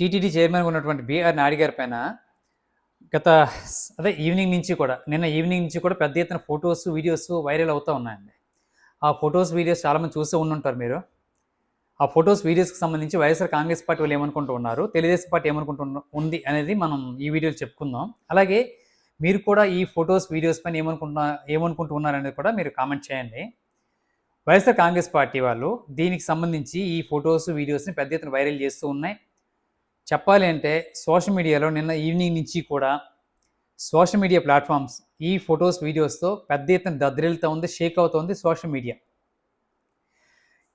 TTD చైర్మన్‌గా ఉన్నటువంటి BR Naidu గారి పైన గత ఈవినింగ్ నుంచి కూడా నిన్న ఈవినింగ్ నుంచి కూడా పెద్ద ఎత్తున ఫోటోస్, వీడియోస్ వైరల్ అవుతా ఉన్నాయండి. ఆ ఫోటోస్, వీడియోస్ చాలామంది చూసే ఉండుంటారు మీరు. ఆ ఫోటోస్, వీడియోస్‌కి సంబంధించి వైఎస్ఆర్ కాంగ్రెస్ పార్టీ వాళ్ళు ఏమనుకుంటూ ఉన్నారు, తెలుగుదేశం పార్టీ ఉంది అనేది మనం ఈ వీడియోలో చెప్పుకుందాం. అలాగే మీరు కూడా ఈ ఫోటోస్, వీడియోస్ పైన ఏమనుకుంటూ ఉన్నారనేది కూడా మీరు కామెంట్ చేయండి. వైఎస్ఆర్ కాంగ్రెస్ పార్టీ వాళ్ళు దీనికి సంబంధించి ఈ ఫోటోస్, వీడియోస్‌ని పెద్ద ఎత్తున వైరల్ చేస్తూ ఉన్నాయి. చెప్పాలి అంటే సోషల్ మీడియాలో నిన్న ఈవినింగ్ నుంచి కూడా సోషల్ మీడియా ప్లాట్ఫామ్స్ ఈ ఫొటోస్, వీడియోస్‌తో పెద్ద ఎత్తున దద్దరిల్లుతా ఉంది, షేక్ అవుతోంది సోషల్ మీడియా.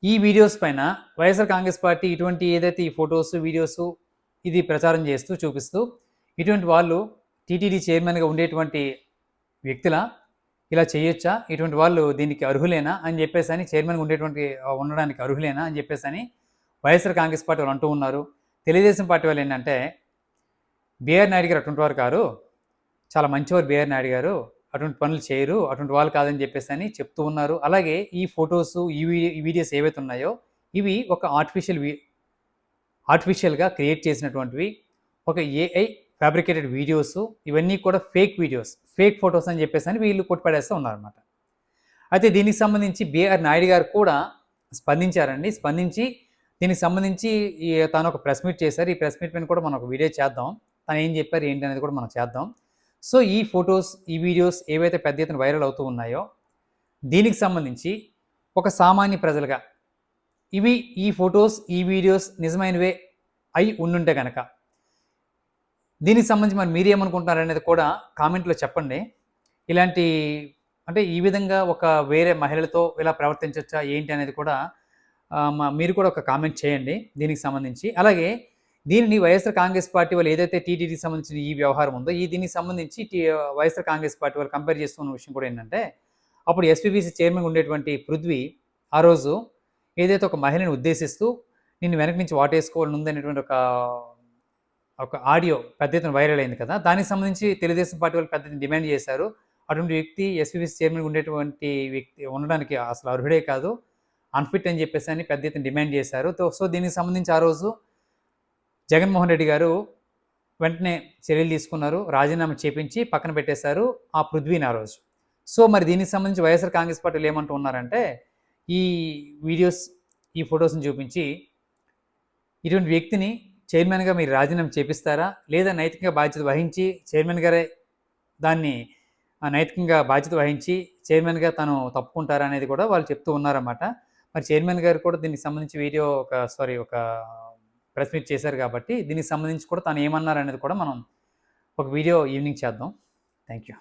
ఈ వీడియోస్ పైన వైఎస్ఆర్ కాంగ్రెస్ పార్టీ ఇటువంటి ఏదైతే ఈ ఫొటోస్, వీడియోస్ ఇది ప్రచారం చేస్తూ, చూపిస్తూ ఇటువంటి వాళ్ళు టీటీడీ చైర్మన్‌గా ఉండేటువంటి వ్యక్తులా? ఇలా చేయొచ్చా? ఇటువంటి వాళ్ళు దీనికి అర్హులేనా? అని చెప్పేసని చైర్మన్‌గా ఉండడానికి అర్హులేనా? అని చెప్పేసని వైఎస్ఆర్ కాంగ్రెస్ పార్టీ వాళ్ళు అంటూ ఉన్నారు. తెలుగుదేశం పార్టీ వాళ్ళు ఏంటంటే బీఆర్ నాయుడు గారు అటువంటి వారు కారు, చాలా మంచివారు బీఆర్ నాయుడు గారు, అటువంటి పనులు చేయరు, అటువంటి వాళ్ళు కాదని చెప్పేసని చెప్తూ ఉన్నారు. అలాగే ఈ ఫొటోస్, ఈ వీడియోస్ ఏవైతే ఉన్నాయో ఇవి ఒక ఆర్టిఫిషియల్‌గా క్రియేట్ చేసినటువంటివి, ఒక ఏఐ ఫ్యాబ్రికేటెడ్ వీడియోస్, ఇవన్నీ కూడా ఫేక్ వీడియోస్, ఫేక్ ఫొటోస్ అని చెప్పేసని వీళ్ళు కొట్టిపడేస్తూ ఉన్నారనమాట. అయితే దీనికి సంబంధించి బీఆర్ నాయుడు గారు కూడా స్పందించారండి. స్పందించి దీనికి సంబంధించి తాను ఒక ప్రెస్ మీట్ చేశారు. ఈ ప్రెస్ మీట్ పైన కూడా మనం ఒక వీడియో చేద్దాం. తను ఏం చెప్పారు ఏంటి అనేది కూడా మనం చేద్దాం. సో ఈ ఫొటోస్, ఈ వీడియోస్ ఏవైతే పెద్ద ఎత్తున వైరల్ అవుతూ ఉన్నాయో దీనికి సంబంధించి ఒక సామాన్య ప్రజలుగా ఈ ఫొటోస్, ఈ వీడియోస్ నిజమైనవే అయి ఉండుంటే కనుక దీనికి సంబంధించి మరి మీరేమనుకుంటున్నారు అనేది కూడా కామెంట్లో చెప్పండి. ఇలాంటి అంటే ఈ విధంగా ఒక వేరే మహిళలతో ఇలా ప్రవర్తించవచ్చా ఏంటి అనేది కూడా మీరు కూడా ఒక కామెంట్ చేయండి దీనికి సంబంధించి. అలాగే దీనిని వైఎస్ఆర్ కాంగ్రెస్ పార్టీ వాళ్ళు ఏదైతే టీటీడీకి సంబంధించిన ఈ వ్యవహారం ఉందో దీనికి సంబంధించి వైఎస్ఆర్ కాంగ్రెస్ పార్టీ వాళ్ళు కంపేర్ చేస్తున్న విషయం కూడా ఏంటంటే, అప్పుడు ఎస్పీబీసీ చైర్మన్గా ఉండేటువంటి పృథ్వీ ఆ రోజు ఏదైతే ఒక మహిళను ఉద్దేశిస్తూ నిన్ను వెనక నుంచి వాటేసుకోవాలని ఉందనేటువంటి ఒక ఆడియో పెద్ద ఎత్తున వైరల్ అయింది కదా. దానికి సంబంధించి తెలుగుదేశం పార్టీ వాళ్ళు పెద్ద ఎత్తున డిమాండ్ చేశారు. అటువంటి వ్యక్తి ఎస్పీబీసీ చైర్మన్గా ఉండేటువంటి వ్యక్తి ఉండడానికి అసలు అర్హుడే కాదు, అన్ఫిట్ అని చెప్పేసి అని పెద్ద ఎత్తున డిమాండ్ చేశారు. సో దీనికి సంబంధించి ఆ రోజు జగన్మోహన్ రెడ్డి గారు వెంటనే చర్యలు తీసుకున్నారు. రాజీనామా చేపించి పక్కన పెట్టేశారు ఆ పృథ్వీని ఆ రోజు. సో మరి దీనికి సంబంధించి వైఎస్ఆర్ కాంగ్రెస్ పార్టీలు ఏమంటూ ఉన్నారంటే, ఈ వీడియోస్, ఈ ఫొటోస్ని చూపించి ఇటువంటి వ్యక్తిని చైర్మన్గా మీరు రాజీనామా చేపిస్తారా, లేదా నైతికంగా బాధ్యత వహించి చైర్మన్ గారే దాన్ని నైతికంగా బాధ్యత వహించి చైర్మన్గా తను తప్పుకుంటారా అనేది కూడా వాళ్ళు చెప్తూ ఉన్నారన్నమాట. మరి చైర్మన్ గారు కూడా దీనికి సంబంధించి ఒక ప్రెస్ మీట్ చేశారు కాబట్టి దీనికి సంబంధించి కూడా తను ఏమన్నారనేది కూడా మనం ఒక వీడియో ఈవినింగ్ చేద్దాం. Thank you.